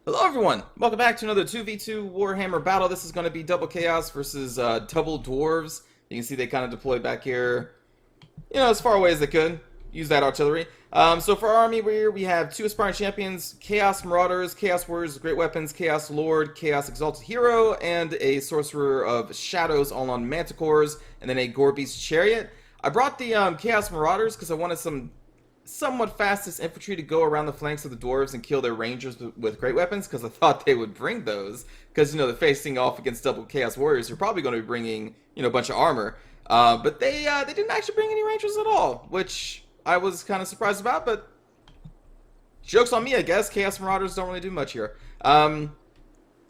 Hello everyone! Welcome back to another 2v2 Warhammer battle. This is going to be double chaos versus double dwarves. You can see they kind of deployed back here, as far away as they could. Use that artillery. So for our army, we have two aspiring champions, Chaos Marauders, Chaos Warriors with great weapons, Chaos Lord, Chaos Exalted Hero, and a Sorcerer of Shadows all on Manticores, and then a Gore-Beast Chariot. I brought the Chaos Marauders because I wanted some somewhat fastest infantry to go around the flanks of the dwarves and kill their rangers with great weapons, because I thought they would bring those, because they're facing off against double chaos warriors who are probably going to be bringing a bunch of armor, but they didn't actually bring any rangers at all, which I was kind of surprised about. But joke's on me, I guess. Chaos Marauders don't really do much here. Then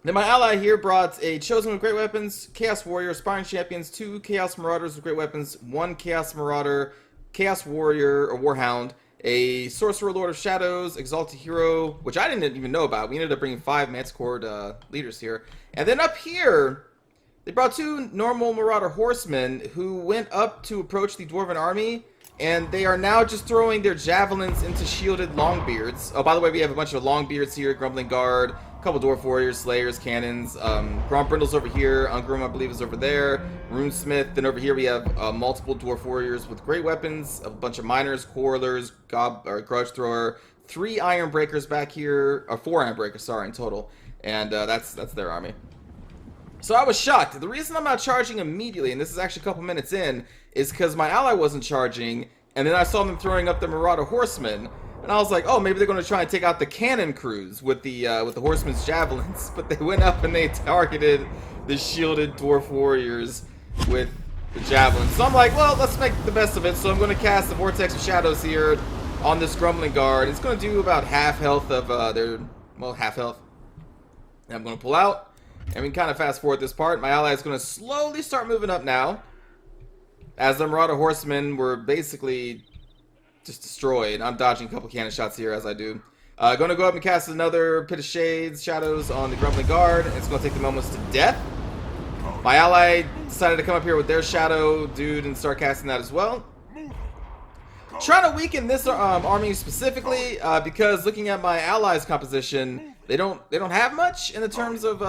my ally here brought a Chosen with great weapons, Chaos Warrior, Aspiring Champions, two Chaos Marauders with great weapons, one Chaos Marauder, Chaos Warrior or Warhound, a Sorcerer Lord of Shadows, Exalted Hero, which I didn't even know about. We ended up bringing 5 Manticore leaders here. And then up here, they brought 2 normal Marauder Horsemen who went up to approach the Dwarven army, and they are now just throwing their javelins into shielded Longbeards. Oh, by the way, we have a bunch of Longbeards here, Grumbling Guard, a couple Dwarf Warriors, Slayers, Cannons, Grombrindle's over here, Ungrim I believe is over there, Runesmith. Then over here we have multiple Dwarf Warriors with great weapons, a bunch of Miners, Quarrelers, Grudge Thrower, 3 Iron Breakers back here, or 4 Iron Breakers, sorry, in total. And that's their army. So I was shocked. The reason I'm not charging immediately, and this is actually a couple minutes in, is because my ally wasn't charging, and then I saw them throwing up the Marauder Horsemen, and I was like, oh, maybe they're going to try and take out the cannon crews with the Horsemen's javelins, but they went up and they targeted the shielded Dwarf Warriors with the javelins. So I'm like, well, let's make the best of it. So I'm going to cast the Vortex of Shadows here on this Grumbling Guard. It's going to do about half health of half health. And I'm going to pull out. And we can kind of fast forward this part. My ally is going to slowly start moving up now, as the Marauder Horsemen were basically just destroyed. I'm dodging a couple cannon shots here as I do. Going to go up and cast another Pit of Shades, Shadows on the Grumbling Guard. It's going to take them almost to death. My ally decided to come up here with their Shadow dude and start casting that as well. Trying to weaken this army specifically because looking at my allies' composition, they don't have much in the terms of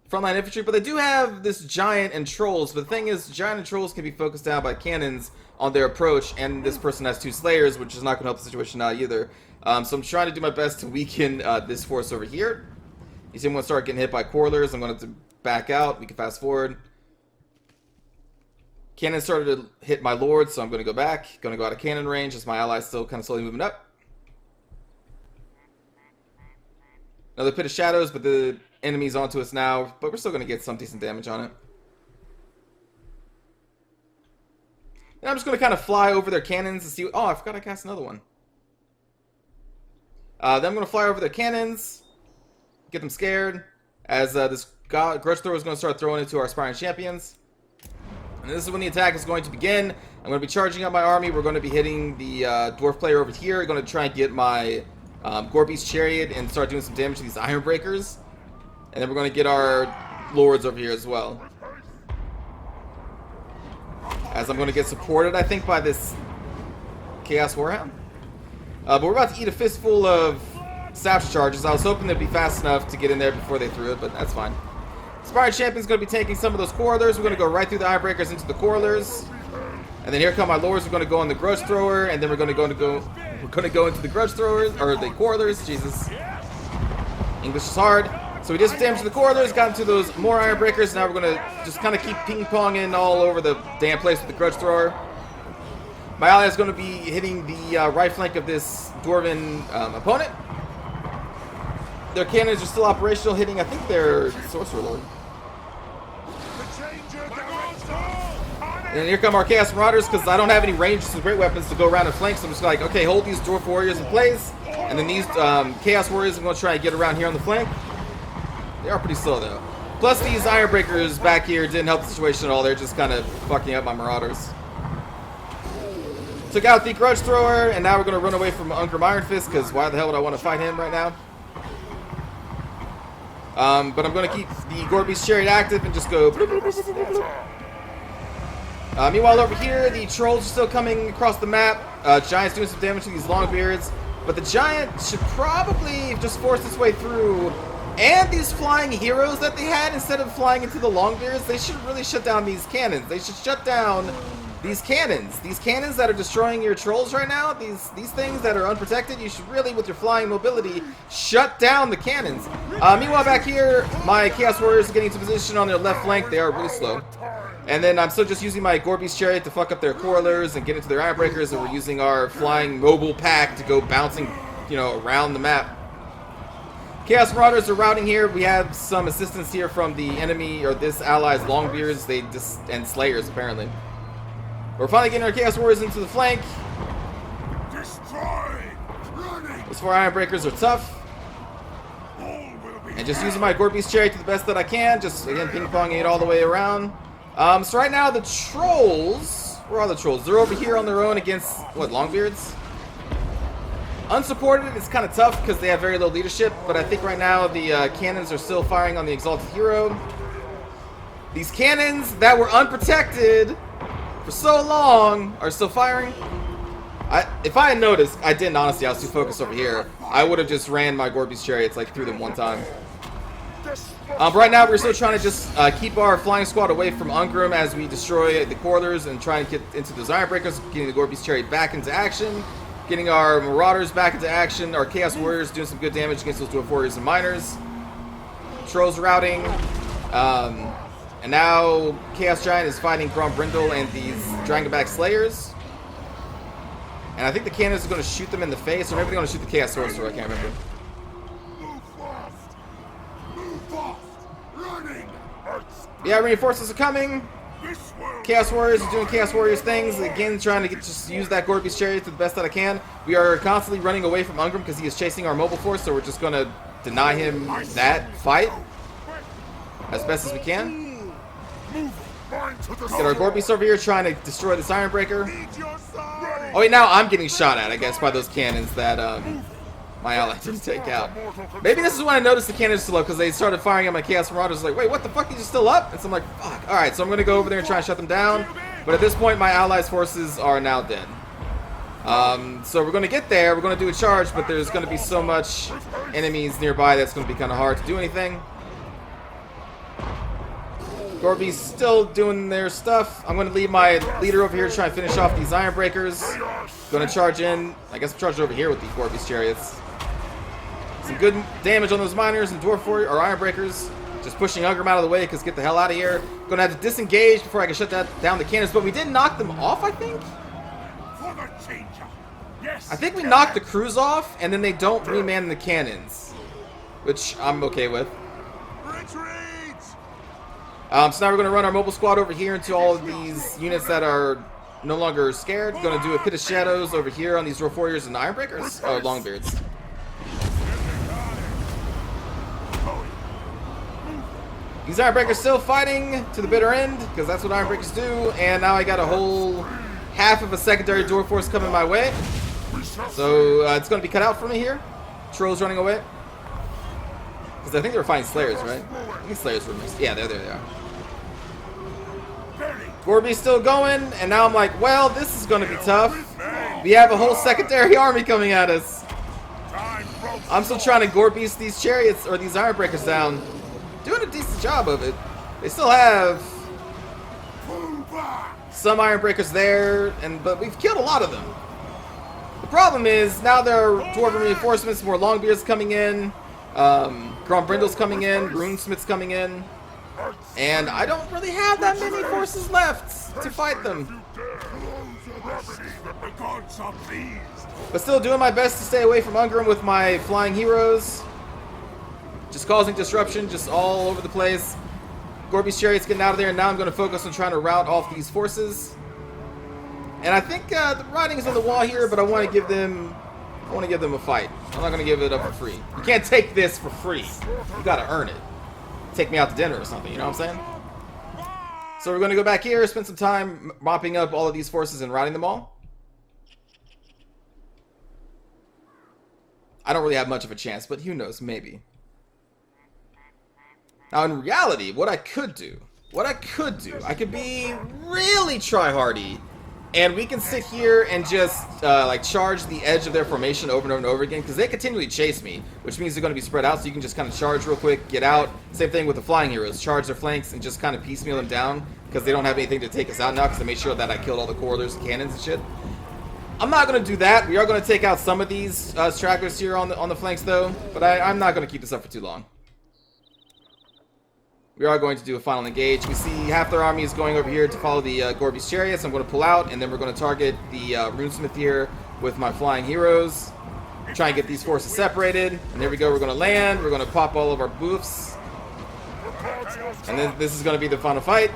frontline infantry, but they do have this giant and trolls. But the thing is, giant and trolls can be focused down by cannons on their approach, and this person has 2 slayers, which is not going to help the situation out either. So I'm trying to do my best to weaken this force over here. You see, I'm going to start getting hit by Quarrelers. I'm going to back out. We can fast forward. Cannon started to hit my lord, so I'm going to go back. Going to go out of cannon range as my ally's still kind of slowly moving up. Another Pit of Shadows, but the enemy's onto us now, but we're still going to get some decent damage on it. And I'm just going to kind of fly over their cannons to see... Oh, I forgot I cast another one. Then I'm going to fly over their cannons, get them scared, as this Grudge Thrower is going to start throwing into our Aspiring Champions. And this is when the attack is going to begin. I'm going to be charging up my army. We're going to be hitting the Dwarf player over here. Going to try and get my Gore-Beast Chariot and start doing some damage to these Iron Breakers. And then we're going to get our Lords over here as well. As I'm going to get supported, I think, by this Chaos Warhound. But we're about to eat a fistful of Savage Charges. I was hoping they'd be fast enough to get in there before they threw it, but that's fine. Aspiring Champion's going to be taking some of those Quarrelers. We're going to go right through the Iron Breakers into the Quarrelers. And then here come my Lords. We're going to go on the Grudge Thrower, and then we're going to go into the Grudge Throwers, or the Quarrelers. Jesus. English is hard. So we did some damage to the Quarrelers, got into those more Iron Breakers. Now we're going to just kind of keep ping-ponging all over the damn place with the Grudge Thrower. My ally is going to be hitting the right flank of this Dwarven opponent. Their cannons are still operational, hitting, I think, their Sorcerer Lord. And here come our Chaos Marauders, because I don't have any ranges with great weapons to go around and flank, so I'm just like, okay, hold these Dwarf Warriors in place, and then these Chaos Warriors, I'm going to try and get around here on the flank. They are pretty slow, though. Plus, these Iron Breakers back here didn't help the situation at all. They're just kind of fucking up my Marauders. Took out the Grudge Thrower, and now we're going to run away from Ungrim Iron Fist, because why the hell would I want to fight him right now? But I'm going to keep the Gore-Beast Chariot active and just go... Meanwhile, over here, the Trolls are still coming across the map. Giants doing some damage to these Longbeards. But the giant should probably just force its way through. And these flying heroes that they had, instead of flying into the Longbeards, they should really shut down these cannons. They should shut down these cannons. These cannons that are destroying your trolls right now, these things that are unprotected, you should really, with your flying mobility, shut down the cannons. Meanwhile, back here, my Chaos Warriors are getting into position on their left flank. They are really slow. And then I'm still just using my Gorby's Chariot to fuck up their Coralers and get into their Ironbreakers, and we're using our flying mobile pack to go bouncing, you know, around the map. Chaos Marauders are routing here. We have some assistance here from the enemy, or this ally's Longbeards, and Slayers, apparently. We're finally getting our Chaos Warriors into the flank. Those 4 Ironbreakers are tough. And just using my Gorby's Chariot to the best that I can. Just, again, ping-ponging it all the way around. So right now, the Trolls... Where are the Trolls? They're over here on their own against, what, Longbeards? Unsupported, it's kind of tough because they have very low leadership. But I think right now, the cannons are still firing on the Exalted Hero. These cannons that were unprotected for so long are still firing. If I had noticed, I didn't honestly, I was too focused over here. I would have just ran my Gorby's Chariots like through them one time. But right now we're still trying to just keep our flying squad away from Ungrim as we destroy the Coralers and try and get into those Ironbreakers, getting the Gorby's Chariot back into action, getting our Marauders back into action, our Chaos Warriors doing some good damage against those Dwarf Warriors and Miners. Trolls routing. And now Chaos Giant is fighting Brindle and these Dragonback Slayers. And I think the cannons are going to shoot them in the face, or maybe they're going to shoot the Chaos Sorcerer, I can't remember. Yeah, reinforcements are coming. Chaos Warriors are doing Chaos Warriors things. Again, trying to just use that Gorby's Chariot to the best that I can. We are constantly running away from Ungrim because he is chasing our mobile force, so we're just going to deny him that fight as best as we can. Get our Gorby's over here trying to destroy this Ironbreaker. Oh wait, now I'm getting shot at, I guess, by those cannons that my ally didn't take out. Maybe this is when I noticed the cannons still up, because they started firing at my Chaos Marauders. Like, wait, what the fuck? These are still up? And so I'm like, fuck. Alright, so I'm going to go over there and try and shut them down. But at this point, my allies' forces are now dead. So we're going to get there. We're going to do a charge, but there's going to be so much enemies nearby that's going to be kind of hard to do anything. Gorby's still doing their stuff. I'm going to leave my leader over here to try and finish off these Ironbreakers. Going to charge in. I guess I'm charging over here with the Gorby's Chariots. Some good damage on those Miners and Dwarf Warrior, or Ironbreakers. Just pushing Ungrim out of the way, because get the hell out of here. Going to have to disengage before I can shut down the cannons. But we did knock them off, I think? I think we knocked the crews off, and then they don't reman the cannons. Which I'm okay with. So now we're going to run our mobile squad over here into all of these units that are no longer scared. Going to do a Pit of Shadows over here on these Dwarf Warriors and Ironbreakers. Oh, Longbeards. These Ironbreakers still fighting to the bitter end, because that's what Ironbreakers do. And now I got a whole half of a secondary Dwarf Force coming my way. So it's going to be cut out for me here. Trolls running away. Because I think they were fighting Slayers, right? I think Slayers were mixed. Yeah, there they are. Gorby's still going, and now I'm like, well, this is going to be tough. We have a whole secondary army coming at us. I'm still trying to Gorby's these chariots, or these Ironbreakers down. Doing a decent job of it. They still have some Ironbreakers there, but we've killed a lot of them. The problem is, now there are Dwarven reinforcements, more Longbeards coming in. Brindle's coming in, Runesmith's coming in, and I don't really have that many forces left to fight them. But still doing my best to stay away from Ungrim with my flying heroes. Just causing disruption, just all over the place. Gorby's Chariot's getting out of there, and now I'm going to focus on trying to rout off these forces. And I think the writing is on the wall here, but I want to give them a fight. I'm not going to give it up for free. You can't take this for free. You got to earn it. Take me out to dinner or something, you know what I'm saying? So we're going to go back here, spend some time mopping up all of these forces and routing them all. I don't really have much of a chance, but who knows, maybe. Now in reality, what I could do, I could be really try-hardy And we can sit here and just like charge the edge of their formation over and over and over again, because they continually chase me, which means they're going to be spread out. So you can just kind of charge real quick, get out. Same thing with the flying heroes. Charge their flanks and just kind of piecemeal them down, because they don't have anything to take us out now, because I made sure that I killed all the corridors and cannons and shit. I'm not going to do that. We are going to take out some of these stragglers here on the flanks, though. But I'm not going to keep this up for too long. We are going to do a final engage. We see half their army is going over here to follow the Gorby's chariots. I'm going to pull out, and then we're going to target the runesmith here with my flying heroes. Try and get these forces separated. And there we go. We're going to land. We're going to pop all of our boofs. And then this is going to be the final fight.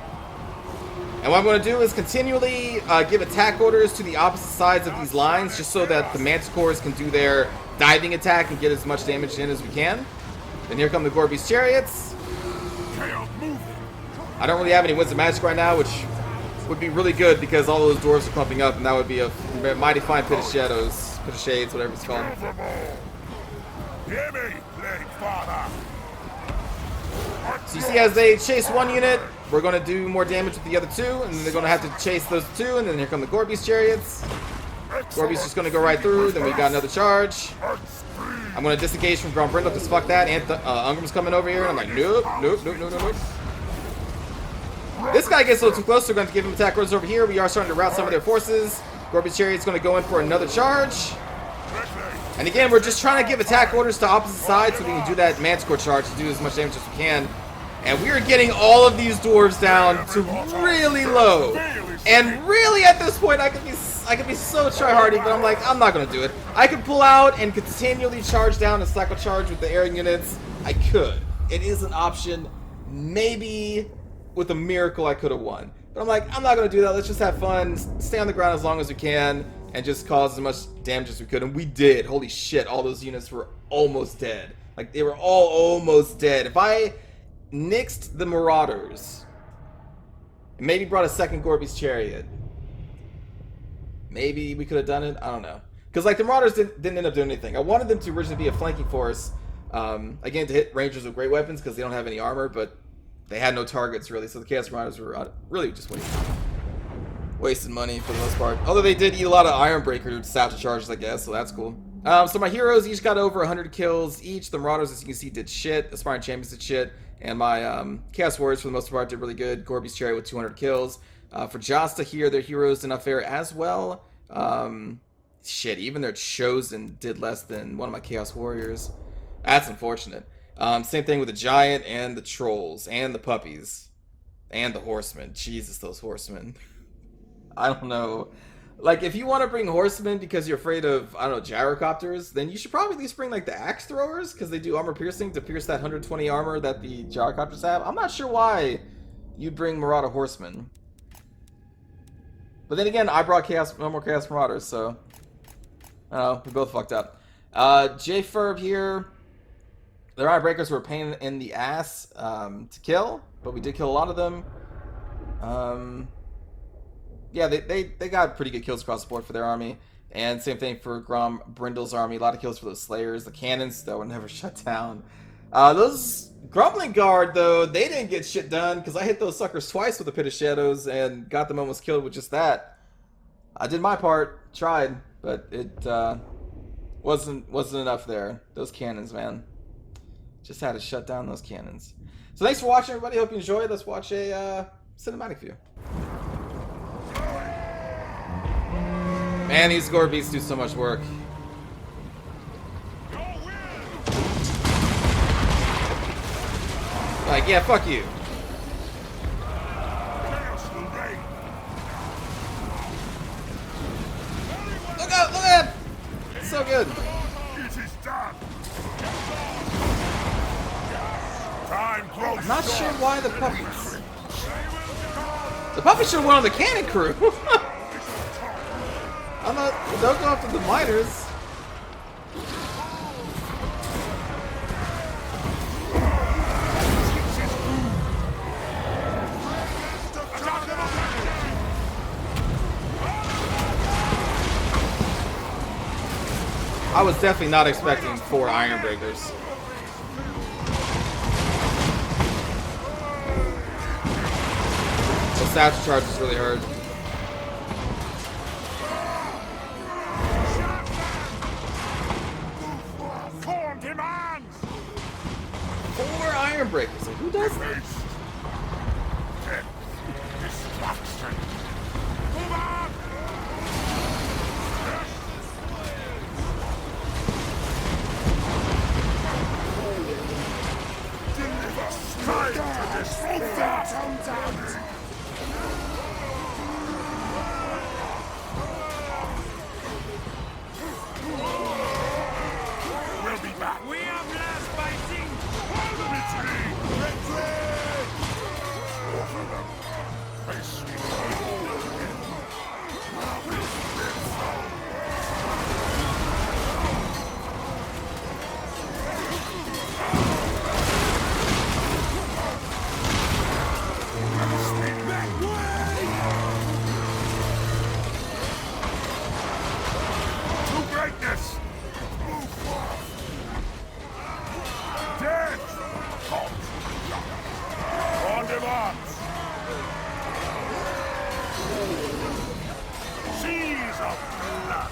And what I'm going to do is continually give attack orders to the opposite sides of these lines, just so that the manticores can do their diving attack and get as much damage in as we can. Then here come the Gorby's chariots. I don't really have any Winds of Magic right now, which would be really good because all those dwarves are clumping up, and that would be a mighty fine pit of shadows, pit of shades, whatever it's called. So you see, as they chase one unit, we're going to do more damage with the other two, and then they're going to have to chase those two, and then here come the Gorby's chariots. Gorby's just going to go right through, then we got another charge. I'm going to disengage from Grombrindle because fuck that. Ungrim's coming over here, and I'm like, nope, nope, nope, nope, nope, nope. This guy gets a little too close, so we're going to give him attack orders over here. We are starting to rout some of their forces. Gorby's chariot's going to go in for another charge. And again, we're just trying to give attack orders to opposite sides so we can do that Manticore charge to do as much damage as we can. And we are getting all of these dwarves down to really low. And really, at this point, I could be so try-hardy, but I'm like, I'm not going to do it. I could pull out and continually charge down and cycle charge with the air units. I could. It is an option. Maybe with a miracle I could have won. But I'm like, I'm not going to do that. Let's just have fun, stay on the ground as long as we can, and just cause as much damage as we could. And we did. Holy shit, all those units were almost dead. Like, they were all almost dead. If I nixed the Marauders, and maybe brought a second Gorby's chariot, maybe we could have done it. I don't know. Because, like, the Marauders didn't end up doing anything. I wanted them to originally be a flanking force, again, to hit Rangers with great weapons, because they don't have any armor, but they had no targets, really, so the Chaos Marauders were really just wasting money for the most part. Although they did eat a lot of Ironbreaker staff charges, I guess, so that's cool. So my heroes each got over 100 kills each. The Marauders, as you can see, did shit. Aspiring Champions did shit. And my Chaos Warriors, for the most part, did really good. Gorby's Chariot with 200 kills. For Josta here, their heroes did not fare as well. Shit, even their Chosen did less than one of my Chaos Warriors. That's unfortunate. Same thing with the Giant and the Trolls and the Puppies and the Horsemen. Jesus, those Horsemen. I don't know. Like, if you want to bring Horsemen because you're afraid of, I don't know, Gyrocopters, then you should probably at least bring, like, the Axe Throwers, because they do armor piercing to pierce that 120 armor that the Gyrocopters have. I'm not sure why you'd bring Marauder Horsemen. But then again, I brought no more Chaos Marauders, so I don't know, we both fucked up. J-Furb here. Their Iron Breakers were a pain in the ass to kill, but we did kill a lot of them. Yeah, they got pretty good kills across the board for their army. And same thing for Grombrindle's army. A lot of kills for those Slayers. The cannons, though, were never shut down. Those Grumbling Guard, though, they didn't get shit done, because I hit those suckers twice with the Pit of Shadows and got them almost killed with just that. I did my part, tried, but it wasn't enough there. Those cannons, man. Just had to shut down those cannons. So thanks for watching, everybody. Hope you enjoyed. Let's watch a cinematic view. Man, these Gore Beasts do so much work. Like, yeah, fuck you. Look out, look at him! It's so good. I'm not sure why the puppies. The puppies should have went on the cannon crew. I'm not. Don't go after the miners. I was definitely not expecting 4 Iron Breakers. The satchel charge is really hard. 4 iron breakers. Like, who does that? We'll be back. We are blessed fighting. To greatness. Death. On demands. Seas of blood.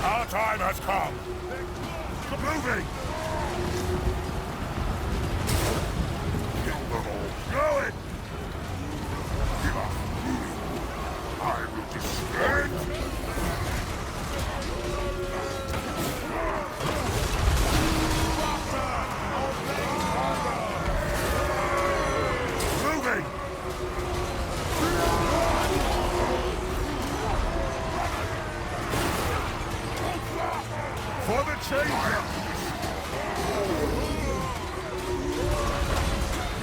Our time has come. Moving. Kill them all. Go it. Give up. I will destroy it. Moving. For the changer.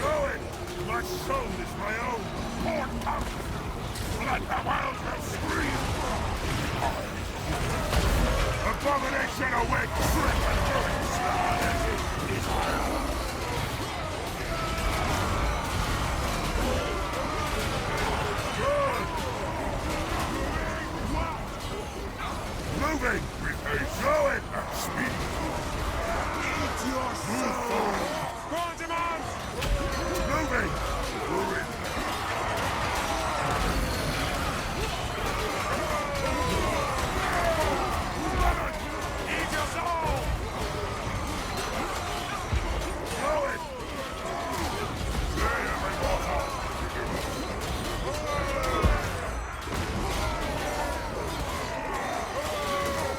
Going. My soul is my own. More power. Let the wild will scream. Abomination awakes. Moving with haste. Going at speed. Eat your soul. Go demands. Moving. Ruin. Eat your soul. Going. Slay every mortal.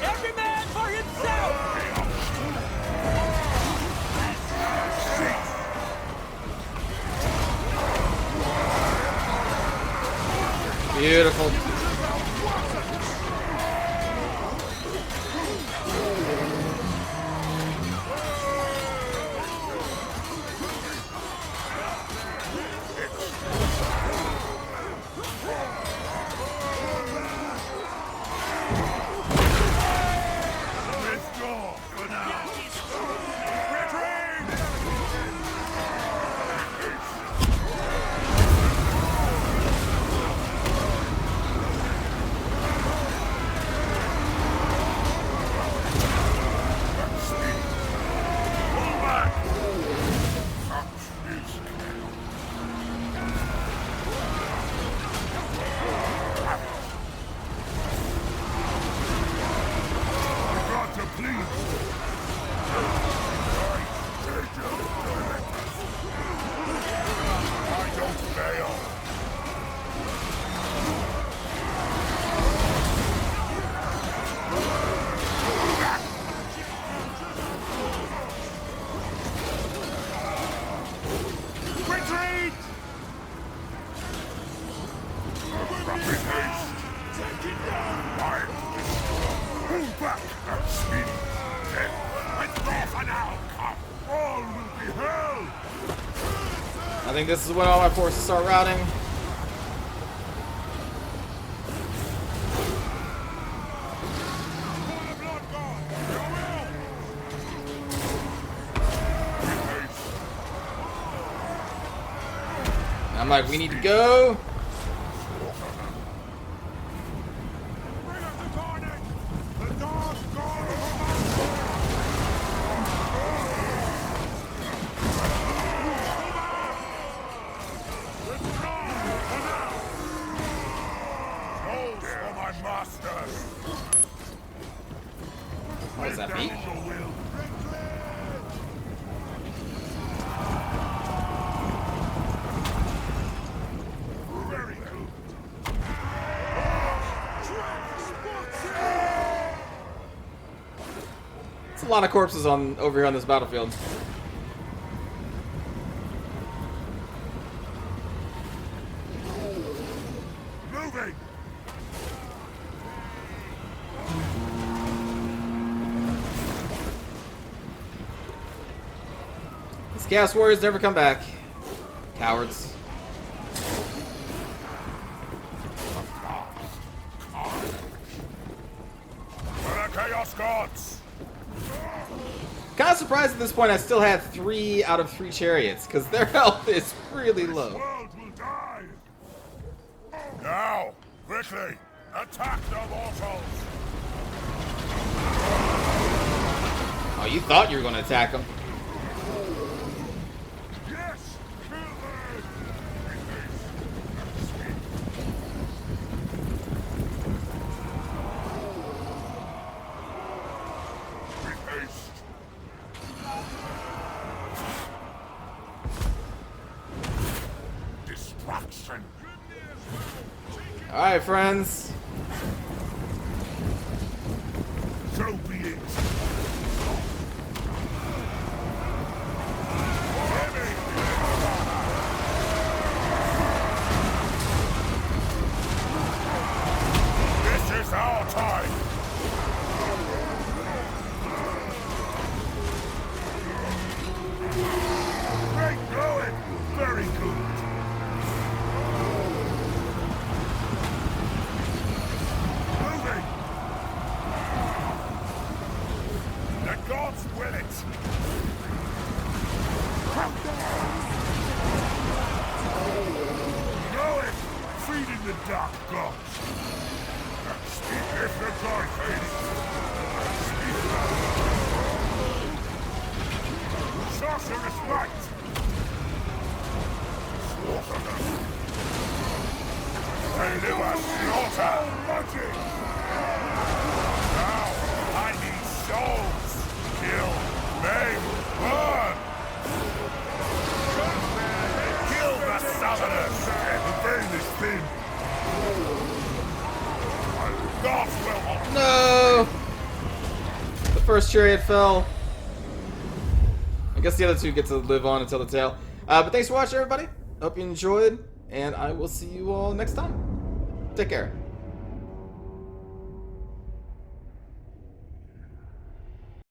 Every man for himself! Beautiful. Withdraw for now. Retreat! Pull back! Such is We've got to please. I don't fail. Retreat! Rapid haste. Take it down. Pull back at speed. Withdraw for now. Come. All will be hell. I think this is when all my forces start routing. I'm like, we need to go. Bring up the carnage. The dog gone. Withdraw. masters. What does that mean? Your will. Very good. It's a lot of corpses on over here on this battlefield. Moving. These Chaos Warriors never come back. Cowards. For the Chaos Gods. Kind of surprised at this point I still had 3 out of 3 chariots, because their health is really This low. world will die. Now, quickly, attack the mortals. Oh, you thought you were going to attack them. Yes, kill them. With haste. Destruction. Alright, friends. So be it. This is our time. Great going. Very good. Moving. The gods will it. Know it. Feeding the dark gods. Speak if the gods hate it. Sorcerous might. Slaughter them. Deliver slaughter. Magic. Now, I need souls. Kill, maim, burn. Kill the southerners. The vein is thin. God will honor. No! The first chariot fell. I guess the other 2 get to live on until the tail. But thanks for watching, everybody. Hope you enjoyed, and I will see you all next time. Take care.